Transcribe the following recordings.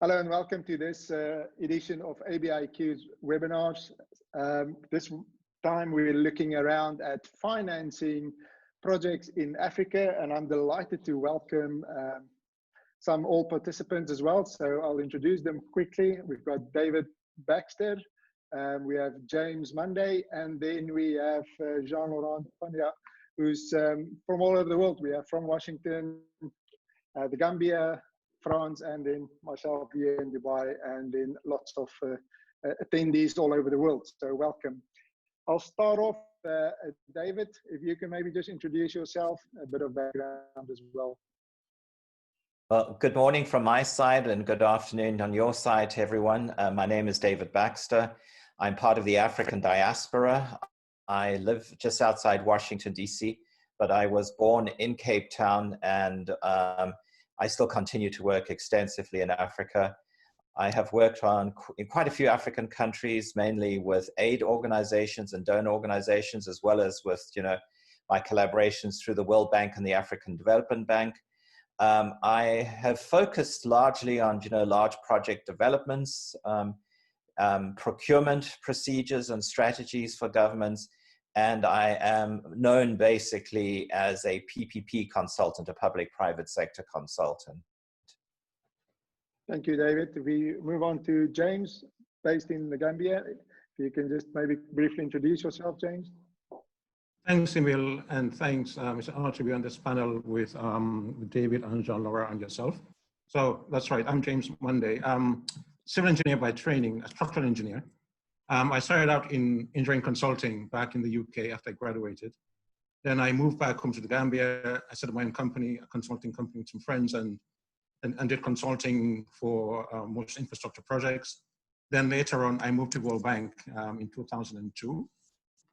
Hello and welcome to this edition of ABiQ's webinars. This time we're looking around at financing projects in Africa, and I'm delighted to welcome all participants as well. So I'll introduce them quickly. We've got David Baxter, we have James Monday, and then we have Jean-Laurent Pania, who's from all over the world. We have from Washington, the Gambia, France, and then myself here in Dubai, and then lots of attendees all over the world. So welcome. I'll start off, David, if you can maybe just introduce yourself, a bit of background as well. Well, good morning from my side and good afternoon on your side to everyone. My name is David Baxter. I'm part of the African diaspora. I live just outside Washington, DC, but I was born in Cape Town, and I still continue to work extensively in Africa. I have worked in quite a few African countries, mainly with aid organizations and donor organizations, as well as with, my collaborations through the World Bank and the African Development Bank. I have focused largely on, large project developments, procurement procedures and strategies for governments. And I am known basically as a PPP consultant, a public-private sector consultant. Thank you, David. If we move on to James, based in the Gambia, if you can just maybe briefly introduce yourself, James. Thanks, Emil, and thanks. It's an honor to be on this panel with David and Jean-Laurent and yourself. So that's right, I'm James Monday. I'm civil engineer by training, a structural engineer. I started out in engineering consulting back in the UK after I graduated. Then I moved back home to the Gambia. I set up my own company, a consulting company with some friends, and did consulting for most infrastructure projects. Then later on, I moved to World Bank in 2002.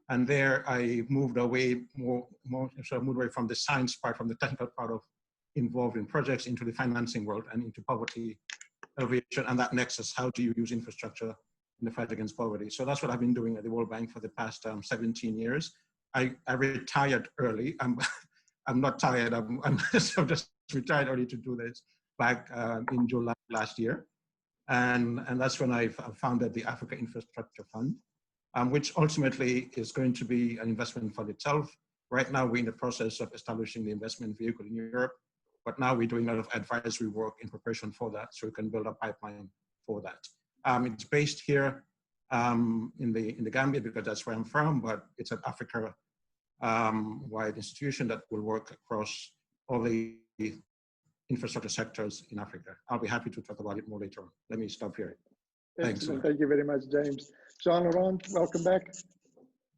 And there I moved away moved away from the science part, from the technical part of involved in projects, into the financing world and into poverty alleviation and that nexus. How do you use infrastructure in the fight against poverty? So that's what I've been doing at the World Bank for the past 17 years. I retired early. I'm not tired. I'm so just retired early to do this back in July last year. And that's when I founded the Africa Infrastructure Fund, which ultimately is going to be an investment fund itself. Right now, we're in the process of establishing the investment vehicle in Europe, but now we're doing a lot of advisory work in preparation for that, so we can build a pipeline for that. It's based here in the Gambia because that's where I'm from, but it's an Africa-wide institution that will work across all the infrastructure sectors in Africa. I'll be happy to talk about it more later on. Let me stop here. Thanks. Thank you very much, James. Jean-Laurent, welcome back.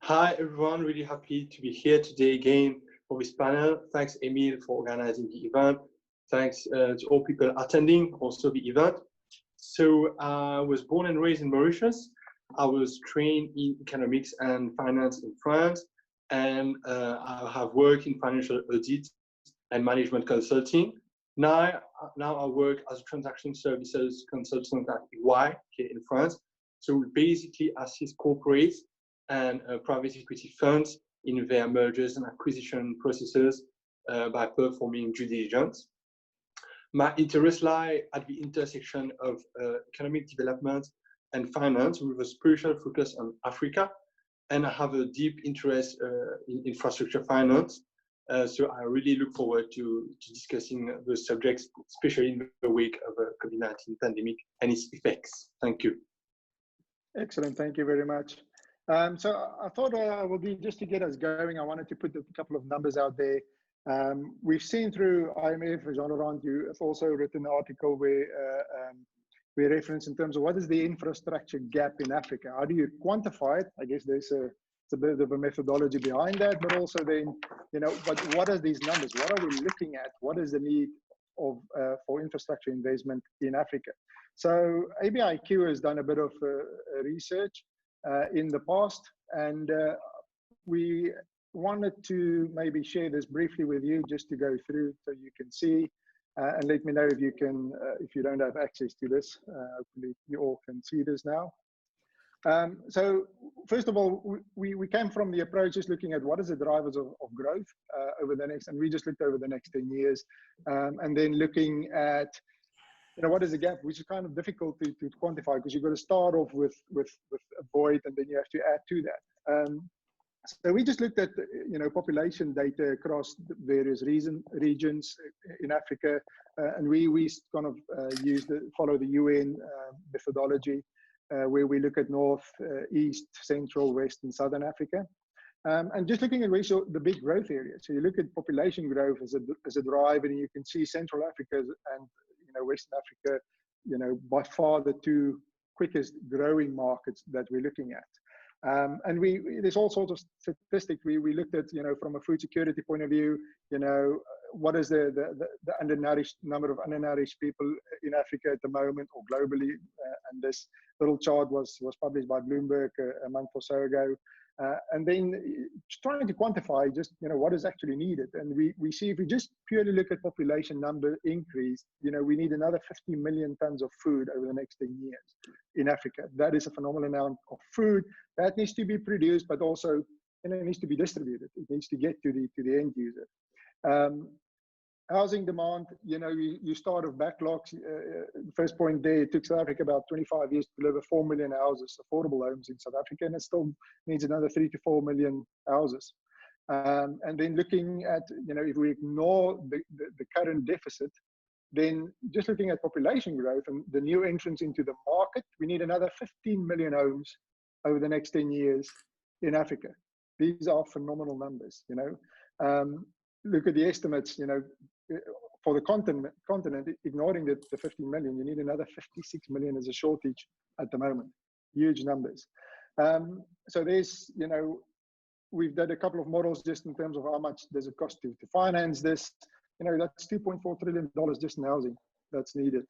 Hi, everyone. Really happy to be here today again for this panel. Thanks, Emil, for organizing the event. Thanks to all people attending also the event. So I was born and raised in Mauritius. I was trained in economics and finance in France, and I have worked in financial audit and management consulting. Now I work as a transaction services consultant at EY here in France. So we basically assist corporates and private equity funds in their mergers and acquisition processes by performing due diligence. My interests lie at the intersection of economic development and finance, with a special focus on Africa, and I have a deep interest in infrastructure finance. So I really look forward to discussing those subjects, especially in the wake of the COVID-19 pandemic and its effects. Thank you. Excellent, thank you very much. So I thought just to get us going, I wanted to put a couple of numbers out there. We've seen through IMF, Jean-Laurent, you have also written an article where we reference in terms of what is the infrastructure gap in Africa? How do you quantify it? I guess there's a bit of a methodology behind that, but also then, but what are these numbers? What are we looking at? What is the need for infrastructure investment in Africa? So ABiQ has done a bit of research in the past, and we wanted to maybe share this briefly with you just to go through so you can see, and let me know if you can, if you don't have access to this. Hopefully you all can see this now. So first of all, we came from the approach just looking at what is the drivers of growth over the next, and we just looked over the next 10 years, and then looking at what is the gap, which is kind of difficult to quantify, because you've got to start off with a void, and then you have to add to that. So we just looked at, population data across the various regions in Africa, and we kind of follow the UN methodology, where we look at North, East, Central, West, and Southern Africa. And just looking at the big growth areas. So you look at population growth as a driver, and you can see Central Africa and Western Africa, by far the two quickest growing markets that we're looking at. And there's all sorts of statistics we looked at, from a food security point of view, what is the undernourished number of undernourished people in Africa at the moment, or globally. And this little chart was published by Bloomberg a month or so ago. And then trying to quantify just, what is actually needed. And we see, if we just purely look at population number increase, we need another 50 million tons of food over the next 10 years in Africa. That is a phenomenal amount of food that needs to be produced, but also, it needs to be distributed. It needs to get to the end user. Housing demand, you start with backlogs. The first point there, it took South Africa about 25 years to deliver 4 million houses, affordable homes in South Africa, and it still needs another 3 to 4 million houses. And then looking at, if we ignore the current deficit, then just looking at population growth and the new entrance into the market, we need another 15 million homes over the next 10 years in Africa. These are phenomenal numbers, Look at the estimates, for the continent, ignoring the 15 million, you need another 56 million as a shortage at the moment. Huge numbers. So there's, we've done a couple of models just in terms of how much does it cost to finance this. That's $2.4 trillion just in housing that's needed.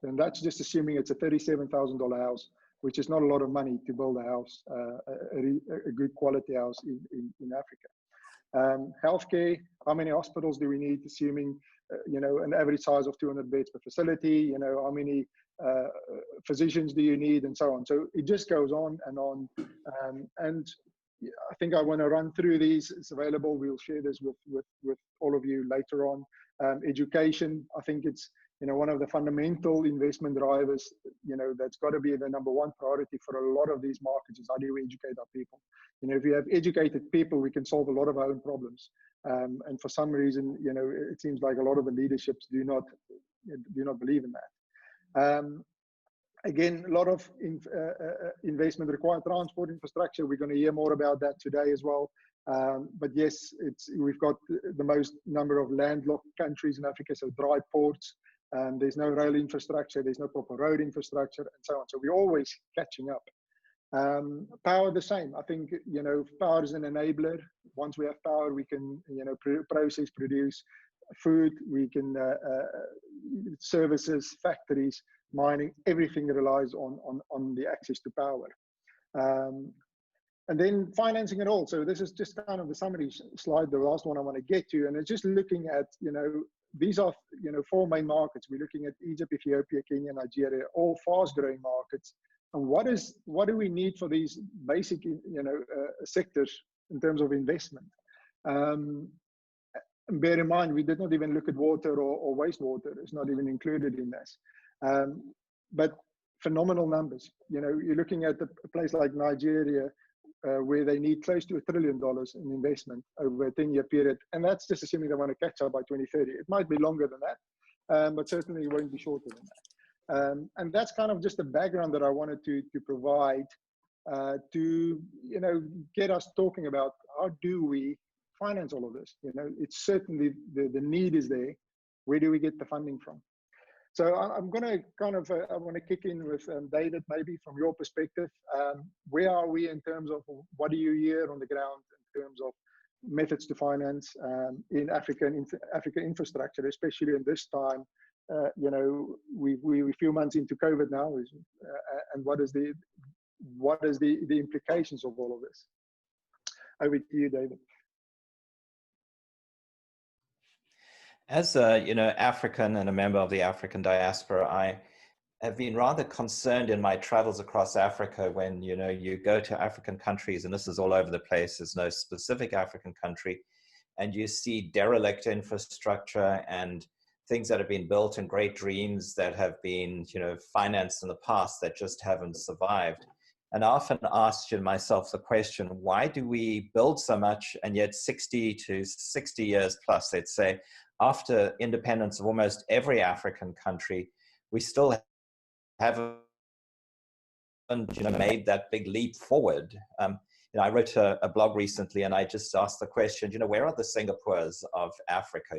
And that's just assuming it's a $37,000 house, which is not a lot of money to build a house, a good quality house in Africa. Healthcare, how many hospitals do we need, assuming an average size of 200 beds per facility, how many physicians do you need, and so on. So it just goes on and on. And I think I want to run through these. It's available. We'll share this with all of you later on. Education, I think it's one of the fundamental investment drivers, that's got to be the number one priority for a lot of these markets, is how do we educate our people? If we have educated people, we can solve a lot of our own problems. And for some reason, it seems like a lot of the leaderships do not believe in that. Again, a lot of investment required transport infrastructure. We're going to hear more about that today as well. But yes, we've got the most number of landlocked countries in Africa, so dry ports. There's no rail infrastructure, there's no proper road infrastructure, and so on. So we're always catching up. Power, the same. I think, power is an enabler. Once we have power, we can, produce food, we can, services, factories, mining, everything relies on the access to power. And then financing it all. So this is just kind of the summary slide, the last one I want to get to. And it's just looking at, these are, 4 main markets. We're looking at Egypt, Ethiopia, Kenya, Nigeria, all fast growing markets. And what do we need for these basic, sectors in terms of investment? And bear in mind, we did not even look at water or wastewater. It's not even included in this. But phenomenal numbers. You're looking at a place like Nigeria, where they need close to $1 trillion in investment over a 10-year period. And that's just assuming they want to catch up by 2030. It might be longer than that, but certainly it won't be shorter than that. And that's kind of just the background that I wanted to provide to, get us talking about how do we finance all of this. It's certainly the need is there. Where do we get the funding from? So I'm going to kind of, I want to kick in with David, maybe from your perspective. Where are we in terms of what do you hear on the ground in terms of methods to finance in African infrastructure, especially in this time? We're a few months into COVID now, and what is the implications of all of this? Over to you, David. As a African and a member of the African diaspora, I have been rather concerned in my travels across Africa when you go to African countries, and this is all over the place. There's no specific African country, and you see derelict infrastructure and things that have been built and great dreams that have been, financed in the past that just haven't survived. And I often ask myself the question, why do we build so much and yet 60 to 60 years plus, let's say, after independence of almost every African country, we still haven't made that big leap forward. I wrote a blog recently and I just asked the question, where are the Singapores of Africa?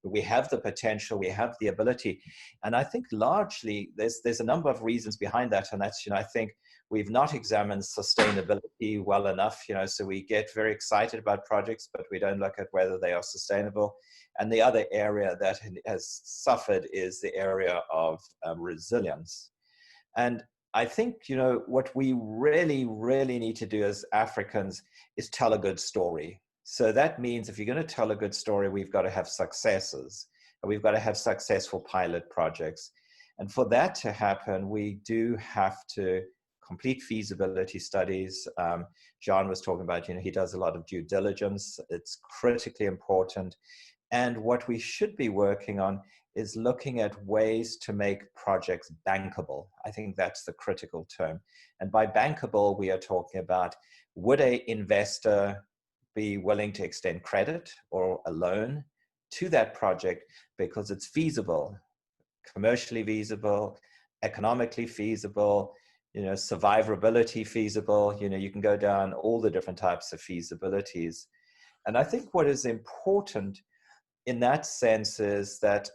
We have the potential, we have the ability. And I think largely there's a number of reasons behind that. And that's, I think we've not examined sustainability well enough, so we get very excited about projects, but we don't look at whether they are sustainable. And the other area that has suffered is the area of resilience. And I think, what we really, really need to do as Africans is tell a good story. So that means if you're going to tell a good story, we've got to have successes. And we've got to have successful pilot projects. And for that to happen, we do have to complete feasibility studies. John was talking about, he does a lot of due diligence. It's critically important. And what we should be working on is looking at ways to make projects bankable. I think that's the critical term. And by bankable, we are talking about, would an investor be willing to extend credit or a loan to that project because it's feasible, commercially feasible, economically feasible, survivability feasible, you can go down all the different types of feasibilities. And I think what is important in that sense is that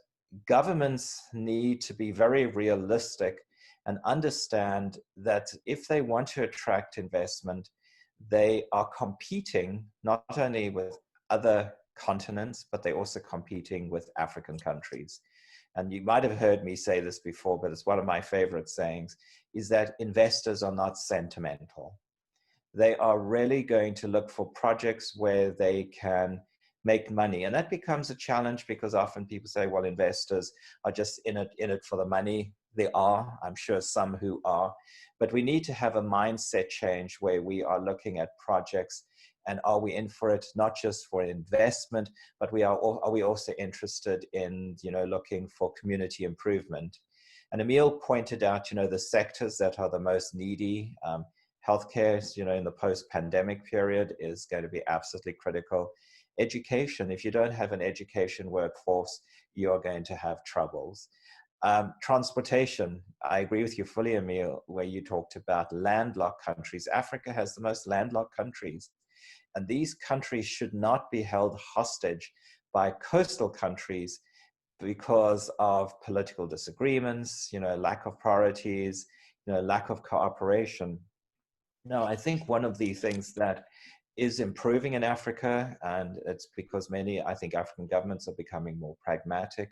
governments need to be very realistic and understand that if they want to attract investment, they are competing not only with other continents, but they're also competing with African countries. And you might have heard me say this before, but it's one of my favorite sayings, is that investors are not sentimental. They are really going to look for projects where they can make money. And that becomes a challenge because often people say, well, investors are just in it for the money. They are, I'm sure some who are, but we need to have a mindset change where we are looking at projects and are we in for it, not just for investment, but are we also interested in, looking for community improvement? And Emile pointed out, the sectors that are the most needy. Healthcare, in the post-pandemic period is going to be absolutely critical. Education, if you don't have an education workforce, you are going to have troubles. Transportation, I agree with you fully, Emile, where you talked about landlocked countries. Africa has the most landlocked countries. And these countries should not be held hostage by coastal countries because of political disagreements, lack of priorities, lack of cooperation. No, I think one of the things that is improving in Africa, and it's because I think African governments are becoming more pragmatic,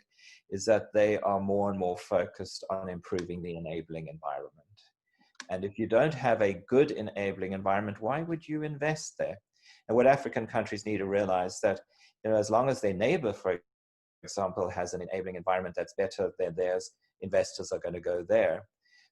is that they are more and more focused on improving the enabling environment. And if you don't have a good enabling environment, why would you invest there? And what African countries need to realize that, as long as their neighbor, for example, has an enabling environment that's better than theirs, investors are going to go there.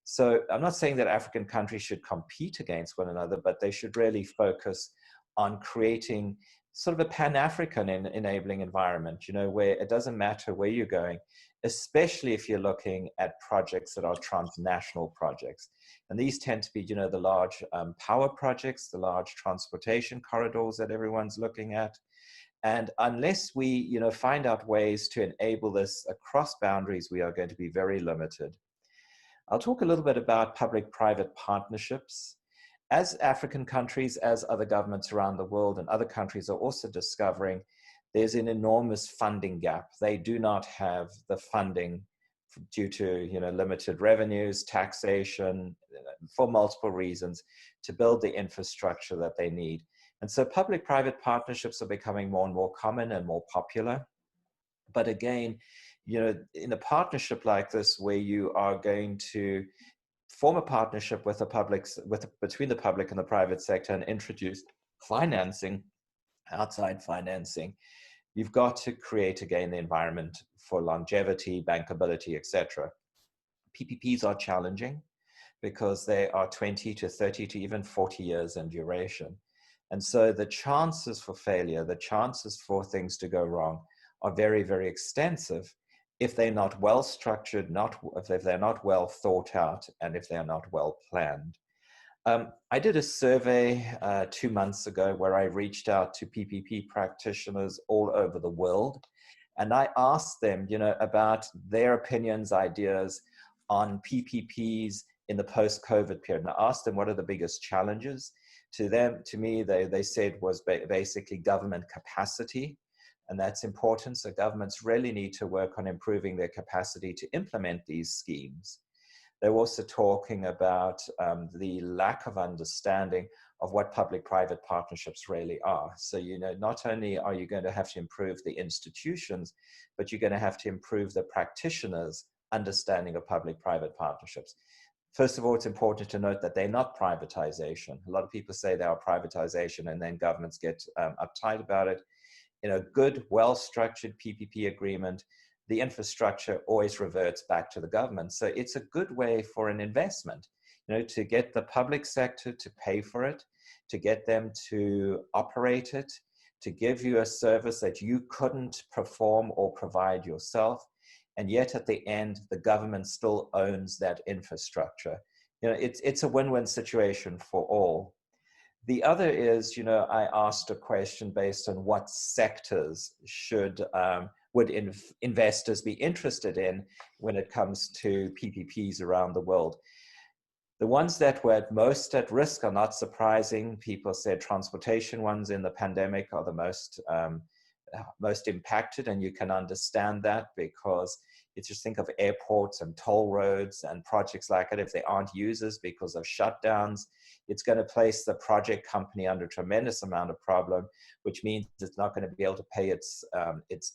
So I'm not saying that African countries should compete against one another, but they should really focus on creating sort of a Pan-African enabling environment, where it doesn't matter where you're going, especially if you're looking at projects that are transnational projects. And these tend to be, the large power projects, the large transportation corridors that everyone's looking at. And unless we, find out ways to enable this across boundaries, we are going to be very limited. I'll talk a little bit about public-private partnerships. As African countries, as other governments around the world and other countries are also discovering, there's an enormous funding gap. They do not have the funding due to limited revenues, taxation, for multiple reasons, to build the infrastructure that they need. And so public-private partnerships are becoming more and more common and more popular. But again, in a partnership like this, where you are going to form a partnership with between the public and the private sector and introduce financing, outside financing, you've got to create again the environment for longevity, bankability, etc. PPPs are challenging because they are 20 to 30 to even 40 years in duration. And so the chances for failure, the chances for things to go wrong are very, very extensive. if they're not well structured, if they're not well thought out, and if they're not well planned. I did a survey 2 months ago where I reached out to PPP practitioners all over the world, and I asked them, about their opinions, ideas on PPPs in the post-COVID period. And I asked them, what are the biggest challenges? To me, they said was basically government capacity, and that's important. So governments really need to work on improving their capacity to implement these schemes. They're also talking about the lack of understanding of what public-private partnerships really are. So, not only are you going to have to improve the institutions, but you're going to have to improve the practitioners' understanding of public-private partnerships. First of all, it's important to note that they're not privatization. A lot of people say they are privatization, and then governments get uptight about it. In a good, well-structured PPP agreement, the infrastructure always reverts back to the government. So it's a good way for an investment, to get the public sector to pay for it, to get them to operate it, to give you a service that you couldn't perform or provide yourself. And yet at the end, the government still owns that infrastructure. It's a win-win situation for all. The other is, I asked a question based on what sectors would investors be interested in when it comes to PPPs around the world. The ones that were most at risk are not surprising. People said transportation ones in the pandemic are the most impacted, and you can understand that because you just think of airports and toll roads and projects like it. If they aren't users because of shutdowns, it's going to place the project company under a tremendous amount of problem, which means it's not going to be able to pay its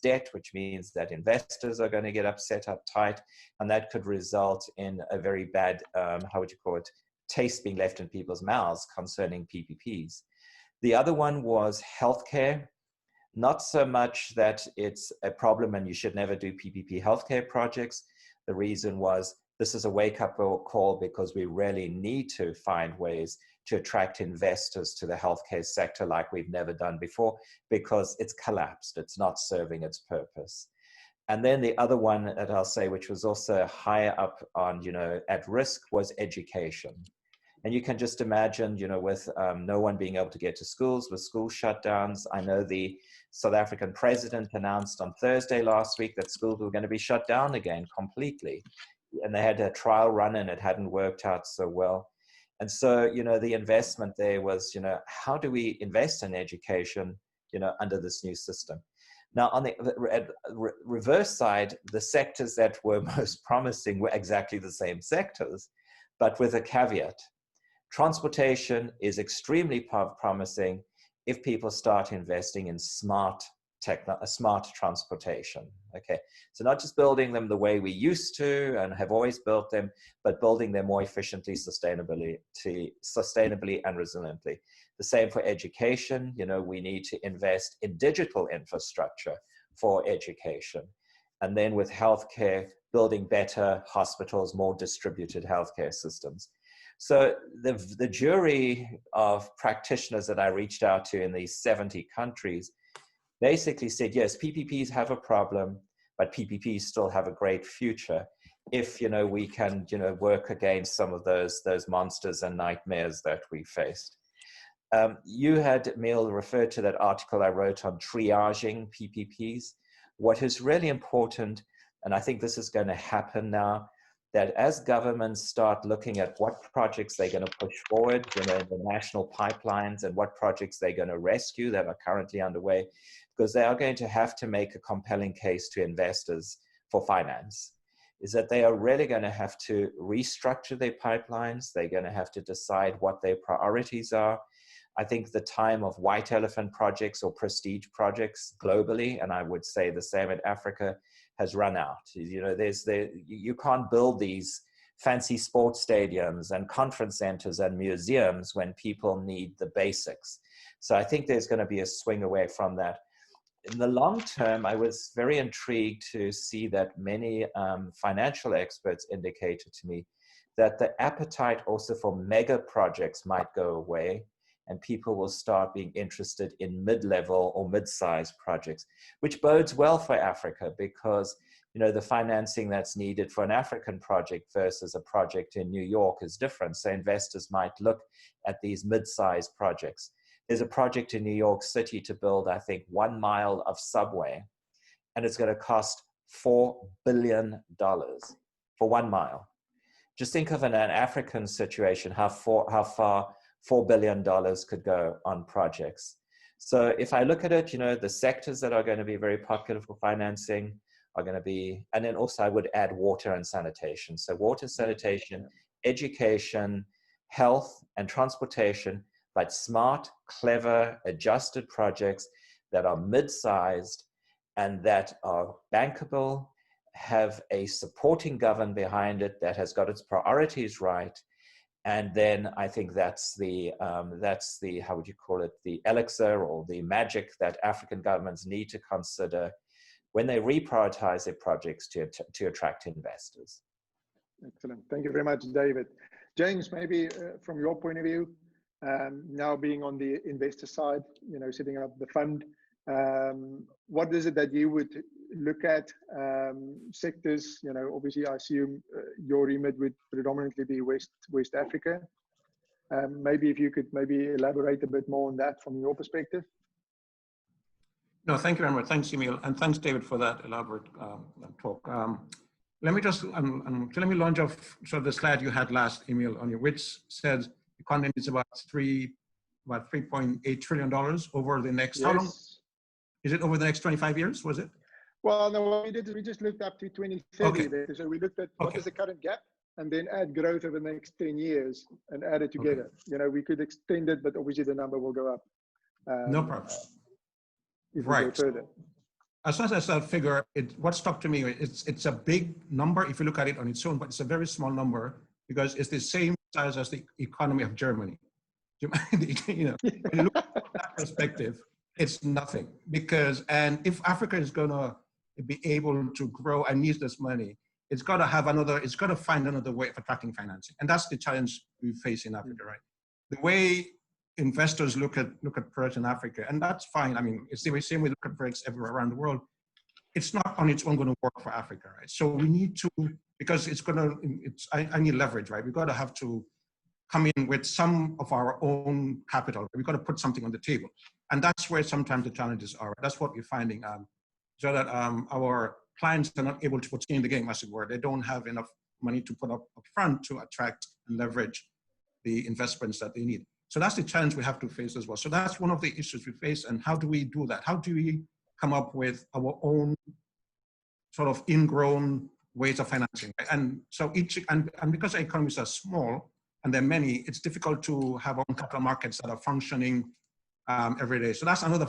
debt, which means that investors are going to get upset, uptight, and that could result in a very bad, taste being left in people's mouths concerning PPPs. The other one was healthcare. Not so much that it's a problem and you should never do PPP healthcare projects. The reason was this is a wake-up call because we really need to find ways to attract investors to the healthcare sector like we've never done before, because it's collapsed. It's not serving its purpose. And then the other one that I'll say, which was also higher up on, at risk, was education. And you can just imagine, with no one being able to get to schools, with school shutdowns. I know the South African president announced on Thursday last week that schools were going to be shut down again completely. And they had a trial run and it hadn't worked out so well. And so, the investment there was, how do we invest in education, under this new system? Now, on the reverse side, the sectors that were most promising were exactly the same sectors, but with a caveat. Transportation is extremely promising if people start investing in smart transportation. Okay, so not just building them the way we used to and have always built them, but building them more efficiently, sustainably and resiliently. The same for education. We need to invest in digital infrastructure for education. And then with healthcare, building better hospitals, more distributed healthcare systems. So the jury of practitioners that I reached out to in these 70 countries basically said, yes, PPPs have a problem, but PPPs still have a great future if, we can, work against some of those monsters and nightmares that we faced. You had, Emil, referred to that article I wrote on triaging PPPs. What is really important, and I think this is going to happen now, that as governments start looking at what projects they're going to push forward, in the national pipelines, and what projects they're going to rescue that are currently underway, because they are going to have to make a compelling case to investors for finance, is that they are really going to have to restructure their pipelines. They're going to have to decide what their priorities are. I think the time of white elephant projects or prestige projects globally, and I would say the same in Africa, has run out. You can't build these fancy sports stadiums and conference centers and museums when people need the basics. So I think there's going to be a swing away from that. In the long term, I was very intrigued to see that many financial experts indicated to me that the appetite also for mega projects might go away, and people will start being interested in mid-level or mid-sized projects, which bodes well for Africa because the financing that's needed for an African project versus a project in New York is different. So investors might look at these mid-sized projects. There's a project in New York City to build, I think, 1 mile of subway, and it's going to cost $4 billion for 1 mile. Just think of an African situation, how far $4 billion could go on projects. So if I look at it, the sectors that are going to be very popular for financing are going to be, and then also I would add water and sanitation. So water, sanitation, education, health, and transportation, but smart, clever, adjusted projects that are mid-sized and that are bankable, have a supporting government behind it that has got its priorities right. And then I think that's the, how would you call it, the elixir or the magic that African governments need to consider when they reprioritize their projects to attract investors. Excellent. Thank you very much, David. James, maybe from your point of view, now being on the investor side, setting up the fund, what is it that you would look at? Sectors, obviously I assume your remit would predominantly be West Africa. Maybe if you could elaborate a bit more on that from your perspective. No, thank you very much. Thanks, Emil, and thanks, David, for that elaborate talk. Let me just let me launch off the slide you had last, Emil, on your, which said the economy is about $3.8 trillion over the next. Yes. How long? Is it over the next 25 years? Was it? Well, no, we just looked up to 2030. Okay. There. So we looked at what is the current gap, and then add growth over the next 10 years and add it together. Okay. We could extend it, but obviously the number will go up. No problem. If we go further. As soon as I figure, what stuck to me, it's a big number if you look at it on its own, but it's a very small number because it's the same size as the economy of Germany. When you look at that perspective, it's nothing. And if Africa is going to be able to grow and needs this money, it's got to find another way of attracting financing. And that's the challenge we face in Africa, right? The way investors look at projects in Africa, and that's fine. I mean, it's the same way we look at projects everywhere around the world. It's not on its own going to work for Africa, right? So we need to, because I need leverage, right? We've got to have to come in with some of our own capital. We've got to put something on the table. And that's where sometimes the challenges are. That's what we're finding, so that our clients are not able to put skin in the game, as it were. They don't have enough money to put up front to attract and leverage the investments that they need. So that's the challenge we have to face as well. So that's one of the issues we face. And how do we do that? How do we come up with our own sort of ingrown ways of financing? And so and because our economies are small and there are many, it's difficult to have our own capital markets that are functioning every day. So that's another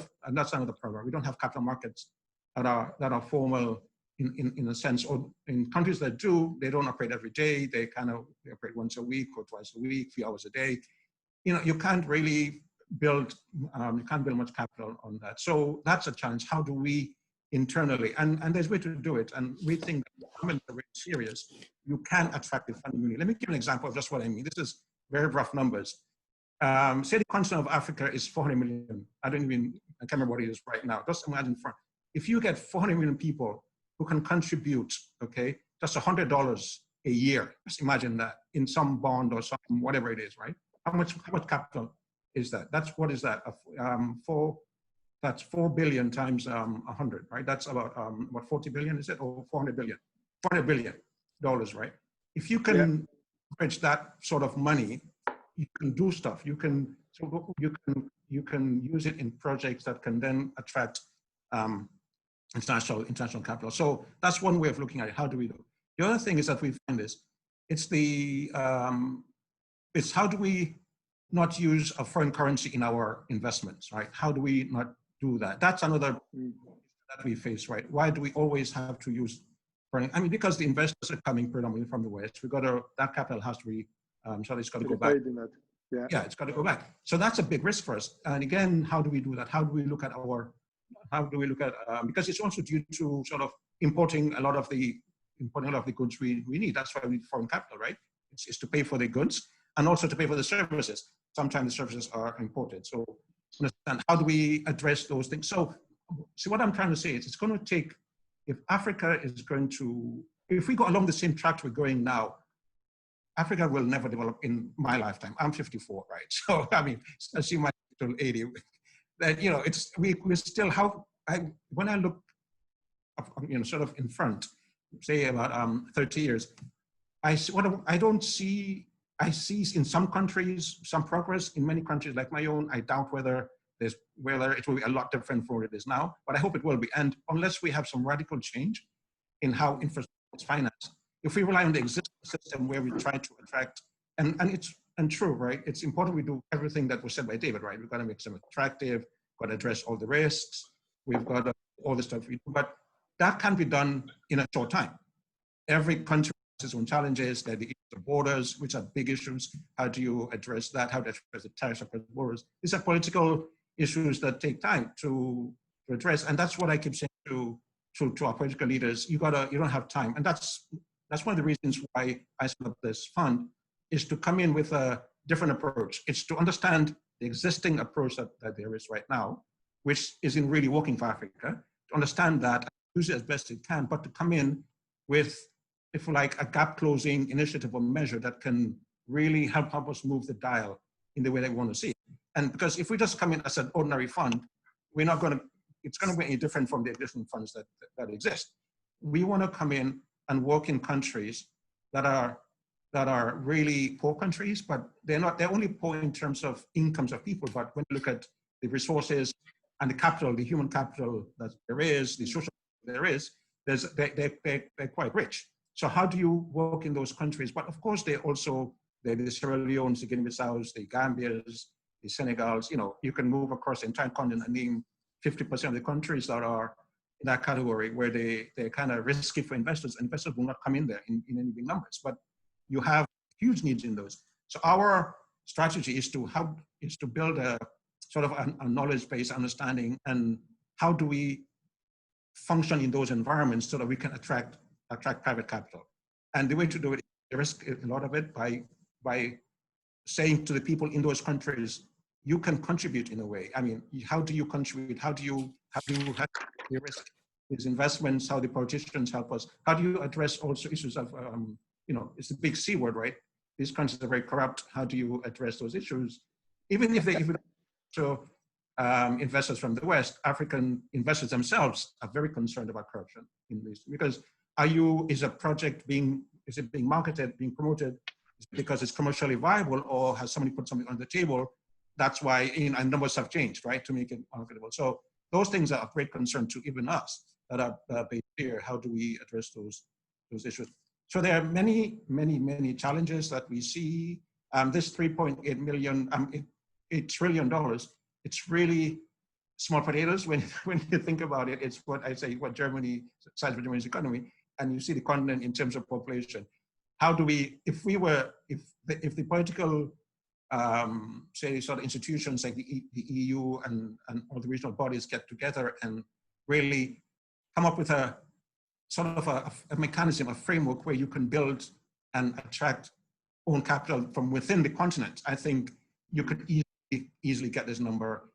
problem. We don't have capital markets that are formal in a sense, or in countries that do, they don't operate every day. They operate once a week or twice a week, few hours a day. You can't really build much capital on that. So that's a challenge. How do we internally, and there's a way to do it. And we think that when we're very serious, you can attract the funding you need. Let me give an example of just what I mean. This is very rough numbers. Say the continent of Africa is 400 million. I can't remember what it is right now. Just imagine, if you get 400 million people who can contribute, okay, just $100 a year. Just imagine that in some bond or some whatever it is, right? How much capital is that? What is that? That's 4 billion times 100, right? That's about what, 40 billion is it, or 400 billion? $400 billion, right? If you can bridge that sort of money, you can do stuff. You can use it in projects that can then attract international capital. So that's one way of looking at it. How do we do it? The other thing is that we find this. It's how do we not use a foreign currency in our investments, right? How do we not do that? That's another that we face, right? Why do we always have to use foreign? I mean, because the investors are coming predominantly from the West. That capital has to be, so it's got to go back. Yeah, it's got to go back. So that's a big risk for us. And again, how do we do that? How do we look at because it's also due to sort of importing a lot of the goods we need. That's why we need foreign capital, right? It's to pay for the goods and also to pay for the services. Sometimes the services are imported. So understand, how do we address those things? So what I'm trying to say is it's going to take if Africa is going to, if we go along the same track we're going now, Africa will never develop in my lifetime. I'm 54, right? So, I mean, I see my till 80. That, you know, it's, we're still, when I look, you know, sort of in front, say about 30 years, I see in some countries, some progress. In many countries like my own, I doubt whether it will be a lot different from what it is now, but I hope it will be. And unless we have some radical change in how infrastructure is financed, if we rely on the existing system where we try to attract, and it's true, right? It's important we do everything that was said by David, right? We've got to make them attractive, got to address all the risks, we've got all the stuff we do, but that can be done in a short time. Every country has its own challenges, the issues of borders, which are big issues. How do you address that? How to address the tariffs across borders? These are political issues that take time to address. And that's what I keep saying to our political leaders. You don't have time. And that's one of the reasons why I set up this fund, is to come in with a different approach. It's to understand the existing approach that there is right now, which isn't really working for Africa, to understand that, use it as best it can, but to come in with, if you like, a gap closing initiative or measure that can really help us move the dial in the way that we want to see it. And because if we just come in as an ordinary fund, we're not going to, it's going to be any different from the existing funds that exist. We want to come in and work in countries that are really poor countries, but they're only poor in terms of incomes of people. But when you look at the resources and the capital, the human capital that there is, the social there is, they're quite rich. So how do you work in those countries? But of course, the Sierra Leones, the Guinea-Bissaus, the Gambias, the Senegals, you know, you can move across the entire continent and name 50% of the countries that are in that category where they're kind of risky for investors. Investors will not come in there in any big numbers, but you have huge needs in those. So our strategy is to build a sort of a knowledge-based understanding, and how do we function in those environments so that we can attract private capital. And the way to do it is to risk a lot of it by saying to the people in those countries, you can contribute in a way. I mean, how do you contribute? How do you risk these investments? How the politicians help us? How do you address also issues of, you know, it's a big C word, right? These countries are very corrupt. How do you address those issues? Even if investors from the West, African investors themselves are very concerned about corruption in this, because is a project being marketed, being promoted because it's commercially viable, or has somebody put something on the table? That's why, you know, and numbers have changed, right, to make it marketable. So those things are of great concern to even us that are based here. How do we address those issues? So there are many, many, many challenges that we see. This $8 trillion, it's really small potatoes when you think about it. It's what I say, size of Germany's economy, and you see the continent in terms of population. How do we, if the political, say, sort of institutions like the EU and all the regional bodies get together and really come up with a sort of a mechanism, a framework where you can build and attract own capital from within the continent, I think you could easily get this number,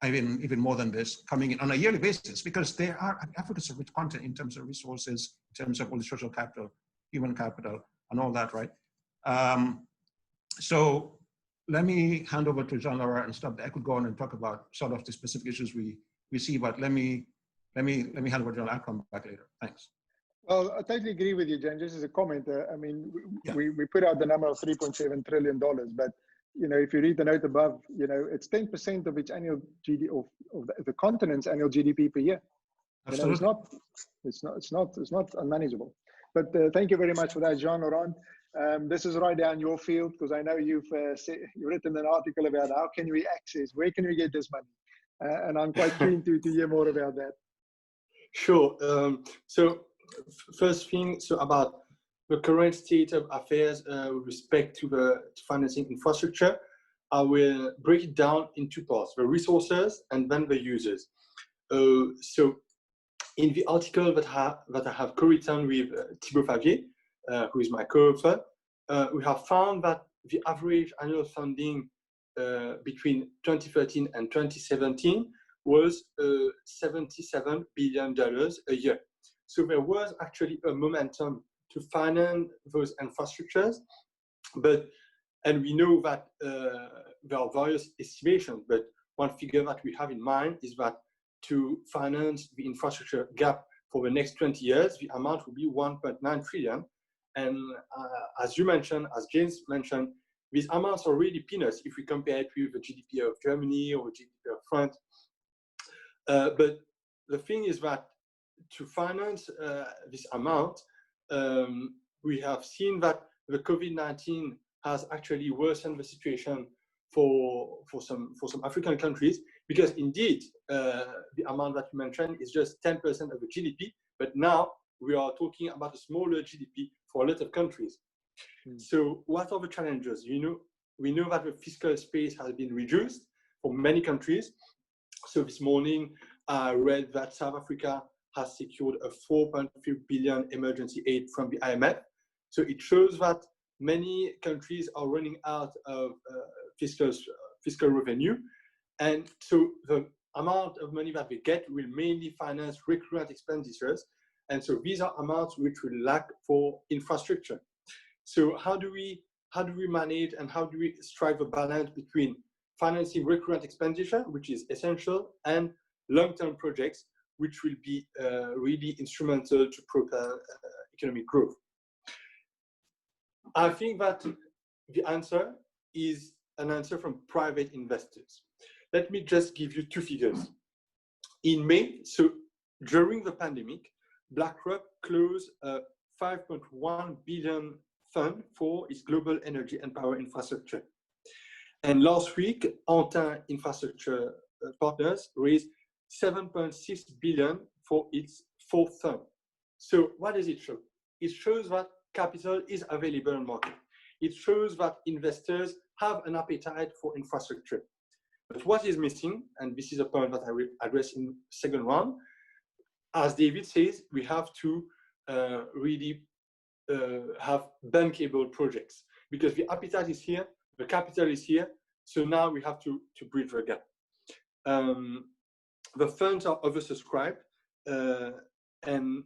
even more than this, coming in on a yearly basis, because Africa's a rich continent in terms of resources, in terms of all the social capital, human capital, and all that, right? So let me hand over to Jean-Laurent and stuff. I could go on and talk about sort of the specific issues we see, but let me hand over to Jean. I'll come back later. Thanks. Well, I totally agree with you, Jen. Just as a comment, I mean, we put out the number of $3.7 trillion, but you know, if you read the note above, you know, it's 10% of its annual GDP of the continent's annual GDP per year. You know, it's not unmanageable. But thank you very much for that, Jean-Laurent. This is right down your field, because I know you've written an article about how can we access, where can we get this money, and I'm quite keen to hear more about that. Sure. So first thing, so about the current state of affairs with respect to financing infrastructure, I will break it down in two parts: the resources and then the users. So in the article that I have co-written with Thibaut Favier, who is my co-author, we have found that the average annual funding between 2013 and 2017 was $77 billion a year. So there was actually a momentum to finance those infrastructures, and we know that there are various estimations, but one figure that we have in mind is that to finance the infrastructure gap for the next 20 years, the amount will be 1.9 trillion. And as you mentioned, as James mentioned, these amounts are really peanuts if we compare it with the GDP of Germany or GDP of France. But the thing is that to finance this amount, we have seen that the COVID-19 has actually worsened the situation for some African countries, because indeed the amount that you mentioned is just 10% of the GDP, but now we are talking about a smaller GDP for a lot of countries. So what are the challenges? We know that the fiscal space has been reduced for many countries. So this morning I read that South Africa has secured a 4.3 billion emergency aid from the IMF. So it shows that many countries are running out of fiscal revenue. And so the amount of money that they get will mainly finance recurrent expenditures. And so these are amounts which will lack for infrastructure. So how do we manage and how do we strike a balance between financing recurrent expenditure, which is essential, and long-term projects, which will be really instrumental to propel economic growth? I think that the answer is an answer from private investors. Let me just give you two figures. In May, so during the pandemic, BlackRock closed a 5.1 billion fund for its global energy and power infrastructure. And last week, Antin Infrastructure Partners raised 7.6 billion for its fourth fund. So what does it show? It shows that capital is available on the market. It shows that investors have an appetite for infrastructure. But what is missing, and this is a point that I will address in the second round, as David says, we have to really have bankable projects, because the appetite is here, the capital is here, so now we have to bridge the gap. The funds are oversubscribed, and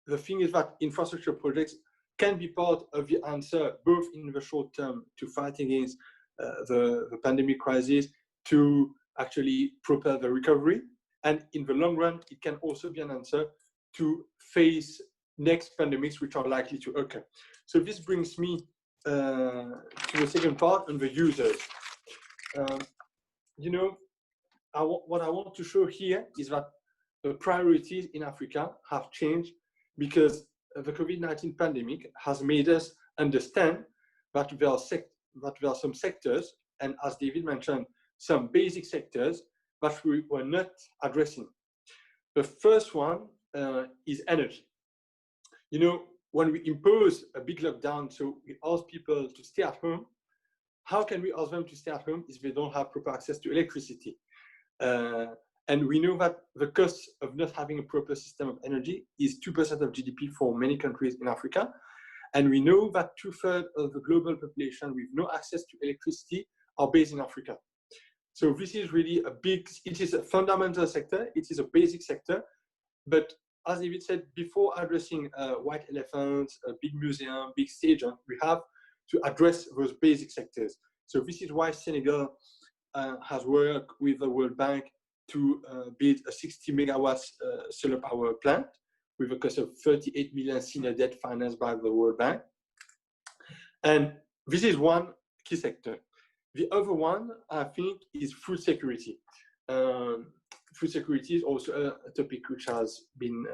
the thing is that infrastructure projects can be part of the answer, both in the short term to fight against the pandemic crisis, to actually propel the recovery, and in the long run, it can also be an answer to face next pandemics which are likely to occur. So this brings me to the second part on the users. What I want to show here is that the priorities in Africa have changed, because the COVID-19 pandemic has made us understand that there are some sectors, and as David mentioned, some basic sectors that we were not addressing. The first one is energy. When we impose a big lockdown, so we ask people to stay at home, how can we ask them to stay at home if they don't have proper access to electricity? And we know that the cost of not having a proper system of energy is 2% of GDP for many countries in Africa. And we know that 2/3 of the global population with no access to electricity are based in Africa. So this is really it is a fundamental sector, it is a basic sector. But as David said, before addressing white elephants, a big museum, big stadium, we have to address those basic sectors. So this is why Senegal has worked with the World Bank to build a 60 megawatts solar power plant with a cost of 38 million senior debt financed by the World Bank. And this is one key sector. The other one, I think, is food security. Food security is also a topic which has been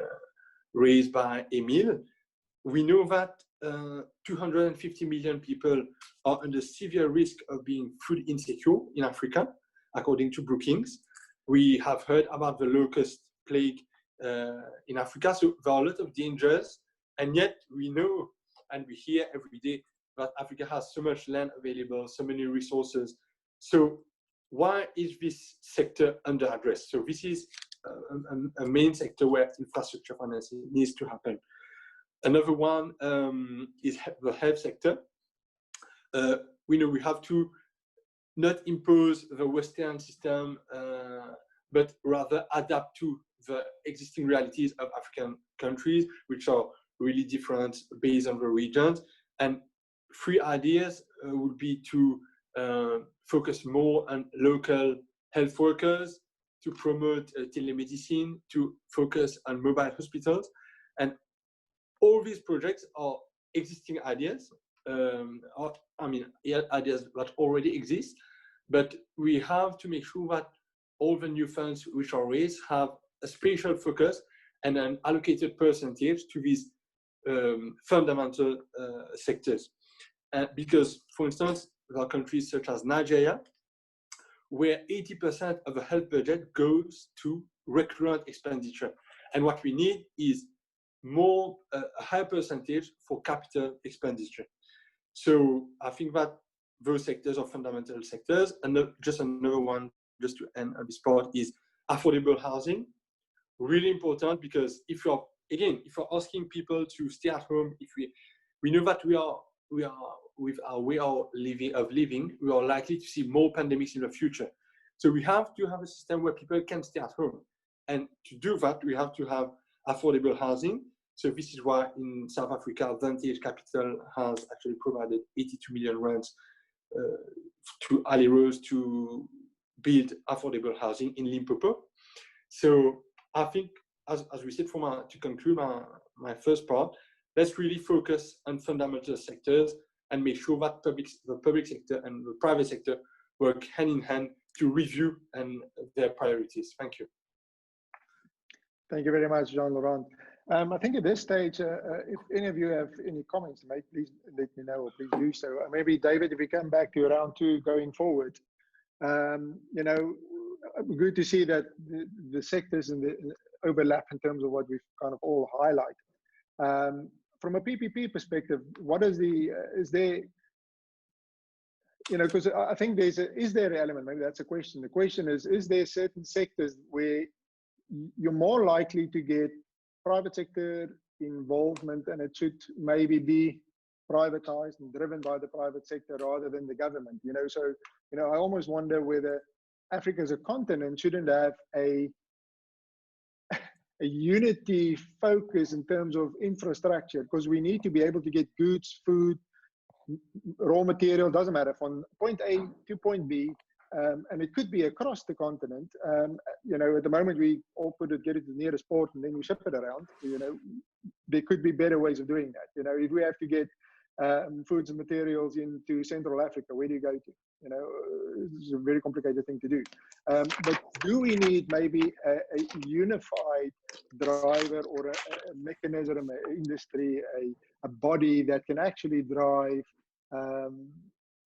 raised by Emile. We know that 250 million people are under severe risk of being food insecure in Africa, according to Brookings. We have heard about the locust plague in Africa, so there are a lot of dangers, and yet we know and we hear every day that Africa has so much land available, so many resources. So why is this sector under address? So this is a main sector where infrastructure financing needs to happen. Another one is the health sector. We know we have to not impose the Western system, but rather adapt to the existing realities of African countries, which are really different based on the regions. And three ideas would be to focus more on local health workers, to promote telemedicine, to focus on mobile hospitals. And all these projects are existing ideas, ideas that already exist, but we have to make sure that all the new funds which are raised have a special focus and an allocated percentage to these fundamental sectors. Because, for instance, there are countries such as Nigeria, where 80% of the health budget goes to recurrent expenditure. And what we need is a higher percentage for capital expenditure. So I think that those sectors are fundamental sectors. And just another one, just to end on this part, is affordable housing. Really important, because if you're asking people to stay at home, if we know that we are with our way of living, we are likely to see more pandemics in the future. So we have to have a system where people can stay at home. And to do that, we have to have affordable housing. So this is why in South Africa, Vantage Capital has actually provided 82 million rands to Ali Rose to build affordable housing in Limpopo. So I think, as we said, to conclude my first part, let's really focus on fundamental sectors and make sure that the public sector and the private sector work hand in hand to review and their priorities. Thank you. Thank you very much, Jean-Laurent. I think at this stage, if any of you have any comments to make, please let me know, or please do so. Maybe David, if we come back to round two going forward, good to see that the sectors and the overlap in terms of what we've kind of all highlighted. From a PPP perspective, what is there, because I think is there an element, maybe that's a question. The question is there certain sectors where you're more likely to get private sector involvement, and it should maybe be privatized and driven by the private sector rather than the government? So I almost wonder whether Africa as a continent shouldn't have a unity focus in terms of infrastructure, because we need to be able to get goods, food, raw material, doesn't matter, from point A to point B, and it could be across the continent. At the moment we all get it to the nearest port and then we ship it around. There could be better ways of doing that. If we have to get foods and materials into Central Africa, where do you go to? It's a very complicated thing to do. But do we need maybe a unified driver or a mechanism, an industry, a body that can actually drive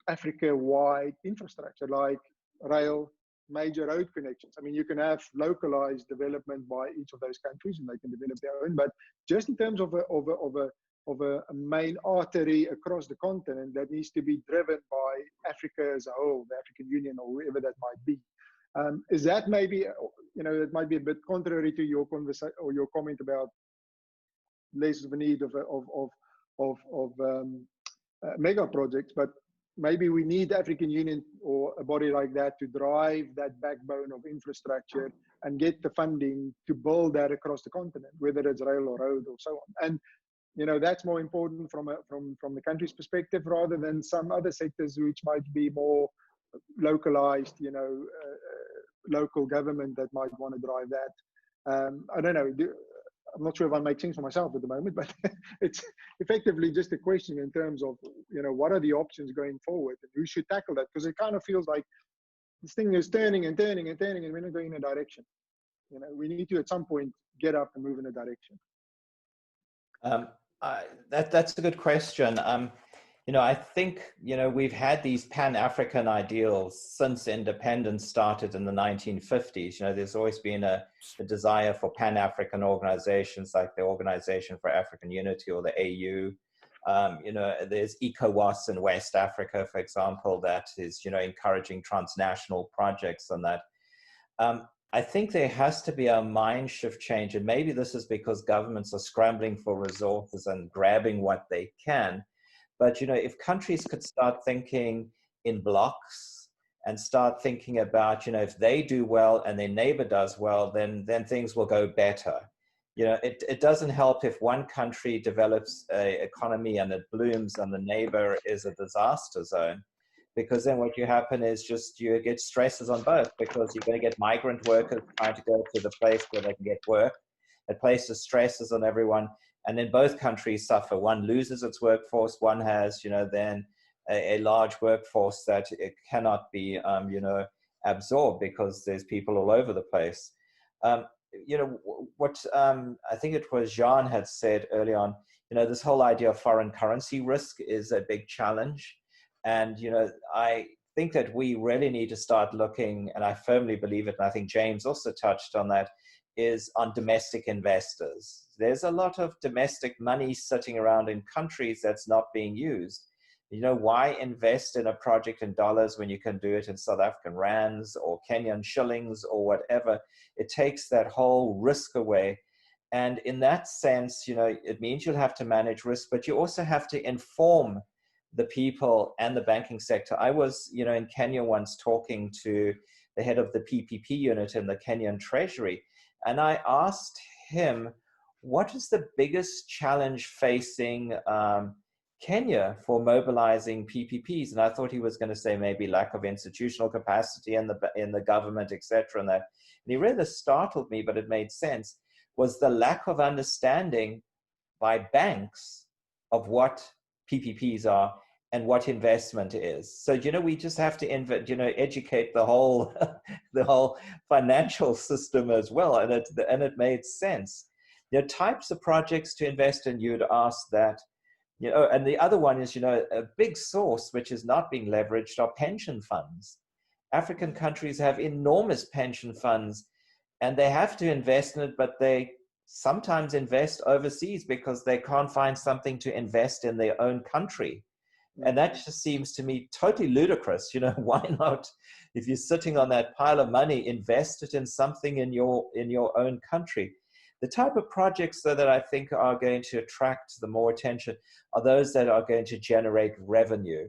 Africa-wide infrastructure like rail, major road connections? You can have localized development by each of those countries and they can develop their own, but just in terms of a main artery across the continent that needs to be driven by Africa as a whole, the African Union or whoever that might be. Is that maybe, it might be a bit contrary to your conversation or your comment about less of a need of mega projects, but maybe we need the African Union or a body like that to drive that backbone of infrastructure and get the funding to build that across the continent, whether it's rail or road or so on. And that's more important from the country's perspective rather than some other sectors which might be more localized, local government that might want to drive that. I don't know. I'm not sure if I make sense for myself at the moment, but it's effectively just a question in terms of, what are the options going forward and who should tackle that? Because it kind of feels like this thing is turning and turning and turning and we're not going in a direction. We need to at some point get up and move in a direction. That's a good question. I think, we've had these Pan-African ideals since independence started in the 1950s. There's always been a desire for Pan-African organizations like the Organization for African Unity or the AU. There's ECOWAS in West Africa, for example, that is, encouraging transnational projects on that. I think there has to be a mind shift change, and maybe this is because governments are scrambling for resources and grabbing what they can. But, if countries could start thinking in blocks and start thinking about, if they do well and their neighbor does well, then things will go better. It doesn't help if one country develops an economy and it blooms and the neighbor is a disaster zone, because then what you happen is just you get stresses on both, because you're going to get migrant workers trying to go to the place where they can get work. It places stresses on everyone, and then both countries suffer. One loses its workforce, one has, then a large workforce that it cannot be, absorbed because there's people all over the place. What I think it was Jean had said early on, this whole idea of foreign currency risk is a big challenge. And, I think that we really need to start looking, and I firmly believe it, and I think James also touched on that, is on domestic investors. There's a lot of domestic money sitting around in countries that's not being used. Why invest in a project in dollars when you can do it in South African rands or Kenyan shillings or whatever? It takes that whole risk away. And in that sense, it means you'll have to manage risk, but you also have to inform the people and the banking sector. I was, in Kenya once talking to the head of the PPP unit in the Kenyan Treasury, and I asked him, what is the biggest challenge facing Kenya for mobilizing PPPs? And I thought he was going to say maybe lack of institutional capacity in the government, etc. And he rather startled me, but it made sense, was the lack of understanding by banks of what PPPs are and what investment is. So, we just have to educate the whole the whole financial system as well. And it made sense. Types of projects to invest in, you'd ask that. And the other one is, a big source which is not being leveraged are pension funds. African countries have enormous pension funds, and they have to invest in it, but they sometimes invest overseas because they can't find something to invest in their own country. And that just seems to me totally ludicrous. Why not, if you're sitting on that pile of money, invest it in something in your own country? The type of projects, though, that I think are going to attract the more attention are those that are going to generate revenue.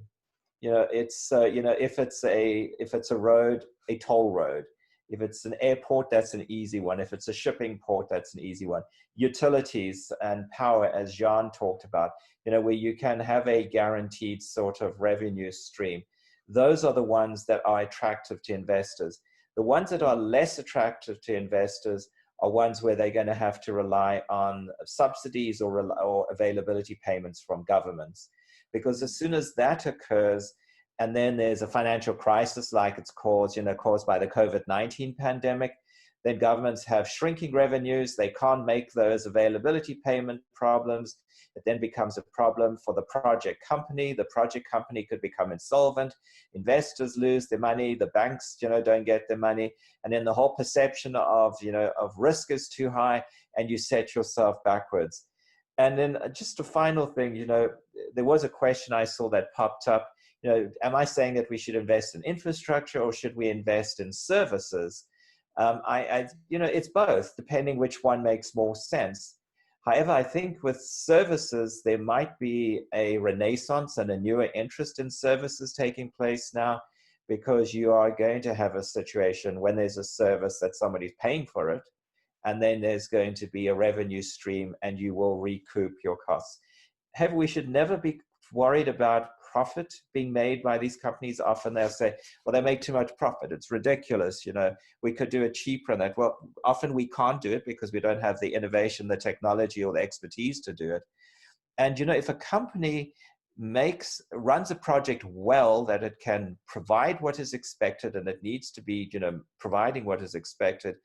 It's if it's a road, a toll road. If it's an airport, that's an easy one. If it's a shipping port, that's an easy one. Utilities and power, as Jean talked about, where you can have a guaranteed sort of revenue stream. Those are the ones that are attractive to investors. The ones that are less attractive to investors are ones where they're going to have to rely on subsidies or availability payments from governments. Because as soon as that occurs, and then there's a financial crisis like it's caused by the COVID-19 pandemic, then governments have shrinking revenues. They can't make those availability payment problems. It then becomes a problem for the project company. The project company could become insolvent. Investors lose their money. The banks, don't get their money. And then the whole perception of risk is too high, and you set yourself backwards. And then just a final thing, there was a question I saw that popped up. Am I saying that we should invest in infrastructure or should we invest in services? It's both, depending which one makes more sense. However, I think with services, there might be a renaissance and a newer interest in services taking place now, because you are going to have a situation when there's a service that somebody's paying for it, and then there's going to be a revenue stream and you will recoup your costs. However, we should never be worried about profit being made by these companies. Often they'll say, well, they make too much profit. It's ridiculous. We could do it cheaper than that. Well, often we can't do it because we don't have the innovation, the technology, or the expertise to do it. And, if a company runs a project well, that it can provide what is expected, and it needs to be, providing what is expected,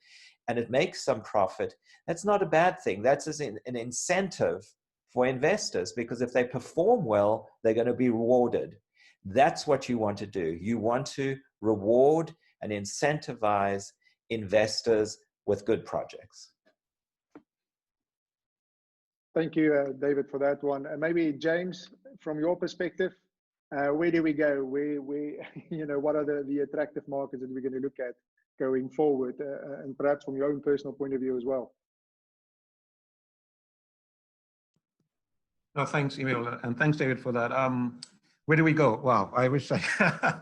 and it makes some profit, that's not a bad thing. That's an incentive for investors, because if they perform well, they're going to be rewarded. That's what you want to do. You want to reward and incentivize investors with good projects. Thank you, David, for that one. And maybe James, from your perspective, where do we go? What are the attractive markets that we're going to look at going forward, and perhaps from your own personal point of view as well? No, thanks, Emil, and thanks, David, for that. Where do we go? Wow, I wish I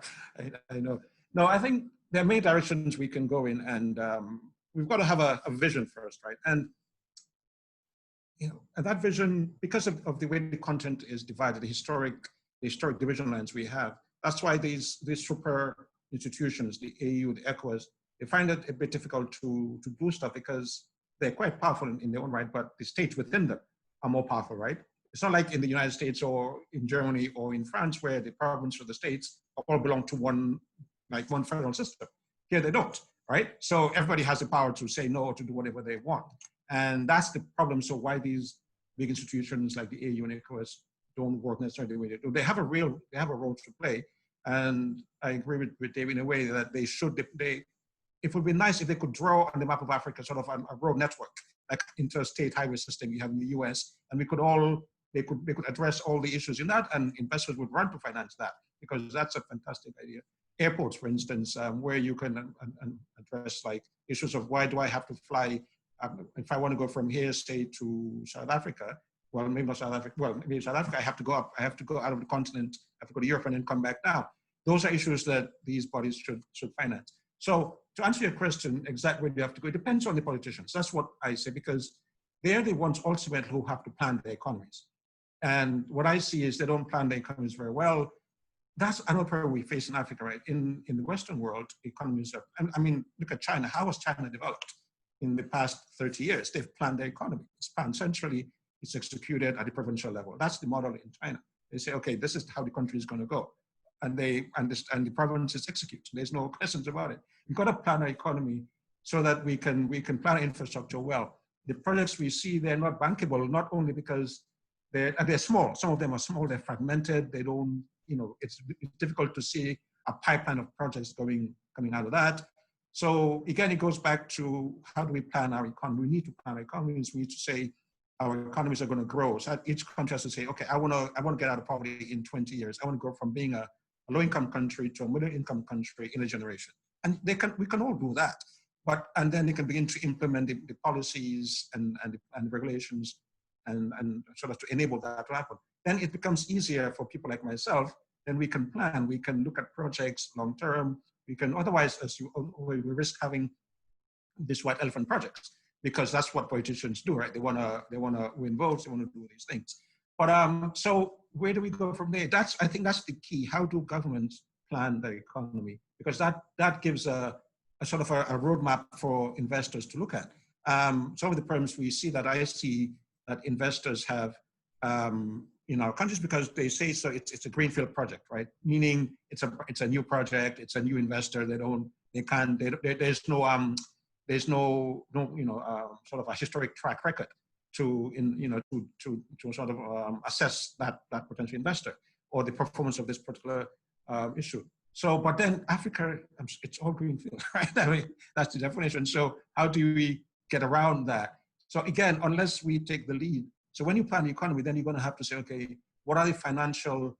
know. No, I think there are many directions we can go in, and we've got to have a vision first, right? And and that vision, because of the way the continent is divided, the historic division lines we have, that's why these super institutions, the AU, the ECOWAS, they find it a bit difficult to do stuff because they're quite powerful in their own right, but the states within them are more powerful, right? It's not like in the United States or in Germany or in France where the province or the states all belong to one federal system. Here they don't, right? So everybody has the power to say no or to do whatever they want. And that's the problem. So why these big institutions like the AU and ECOWAS don't work necessarily the way they do. They have a role to play. And I agree with David in a way that they should, it would be nice if they could draw on the map of Africa sort of a road network, like interstate highway system you have in the US, and they could address all the issues in that, and investors would run to finance that, because that's a fantastic idea. Airports, for instance, where you can address like issues of why do I have to fly, if I want to go from here, say, to South Africa, well, maybe not South Africa, well, maybe South Africa, I have to go up, I have to go out of the continent, I have to go to Europe and then come back down. Those are issues that these bodies should finance. So to answer your question, exactly where you have to go, it depends on the politicians. That's what I say, because they're the ones ultimately who have to plan their economies. And what I see is they don't plan their economies very well. That's another problem we face in Africa, right? In the Western world, economies are, I mean, look at China. How has China developed in the past 30 years? They've planned their economy. It's planned centrally, it's executed at the provincial level. That's the model in China. They say, okay, this is how the country is going to go. And the provinces execute. There's no questions about it. We've got to plan our economy so that we can plan infrastructure well. The projects we see, they're not bankable, not only because they're small. Some of them are small, they're fragmented, they don't, it's difficult to see a pipeline of projects coming out of that. So again, it goes back to how do we plan our economy? We need to plan our economies. We need to say our economies are going to grow. So each country has to say, okay, I want to get out of poverty in 20 years. I want to go from being a low-income country to a middle-income country in a generation. And we can all do that. And then they can begin to implement the policies and the regulations and sort of to enable that to happen. Then it becomes easier for people like myself. Then we can plan. We can look at projects long-term. We can, otherwise, we risk having these white elephant projects, because that's what politicians do, right? They want to win votes. They want to do these things. But so where do we go from there? I think that's the key. How do governments plan their economy? Because that gives a sort of a roadmap for investors to look at. Some of the problems we see I see that investors have in our countries, because they say so it's a greenfield project, right? Meaning it's a new project, it's a new investor. There's no sort of a historic track record to sort of assess that potential investor or the performance of this particular issue. So, but then Africa, it's all greenfield, right? I mean, that's the definition. So how do we get around that? So again, unless we take the lead. So when you plan the economy, then you're going to have to say, okay, what are the financial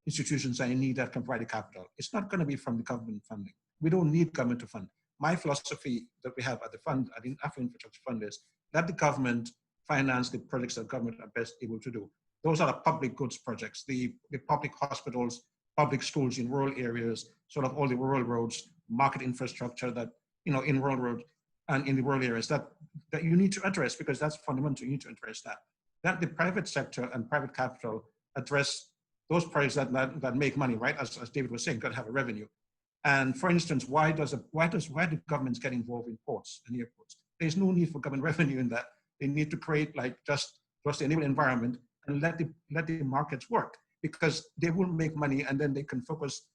institutions I need that can provide the capital? It's not going to be from the government funding. We don't need government to fund. My philosophy that we have at the fund, at the African Infrastructure Fund, is let the government finance the projects that government are best able to do. Those are the public goods projects, the public hospitals, public schools in rural areas, sort of all the rural roads, market infrastructure that, in rural roads and in the rural areas that you need to address, because that's fundamental. You need to address that. That the private sector and private capital address those projects that make money, right? As David was saying, got to have a revenue. And for instance, why do governments get involved in ports and airports? There's no need for government revenue in that. They need to create just the enable environment and let the markets work, because they will make money and then they can focus